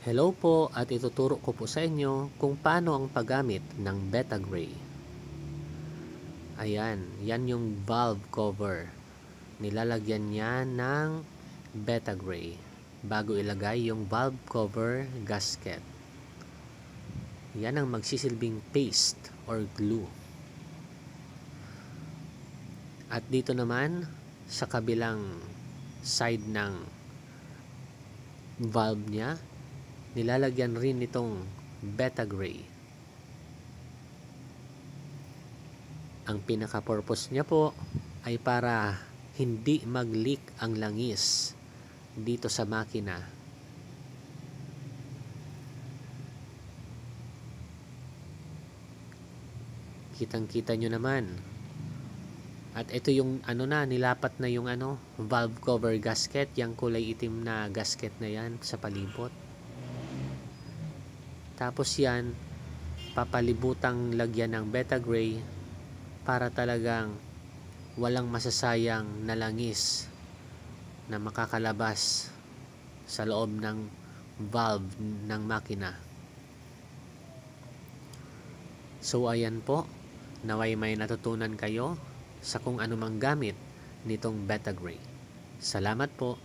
Hello po at ituturo ko po sa inyo kung paano ang paggamit ng Betagray. Ayan, yan yung valve cover. Nilalagyan niya ng Betagray bago ilagay yung valve cover gasket. Yan ang magsisilbing paste or glue. At dito naman sa kabilang side ng valve niya, nilalagyan rin nitong Betagray. Ang pinaka-purpose niya po ay para hindi mag-leak ang langis dito sa makina. Kitang-kita nyo naman. At ito yung nilapat na yung valve cover gasket, yung kulay itim na gasket na yan sa palibot. Tapos yan, papalibutang lagyan ng Betagray para talagang walang masasayang na langis na makakalabas sa loob ng valve ng makina. So ayan po, naway may natutunan kayo sa kung anumang gamit nitong Betagray. Salamat po.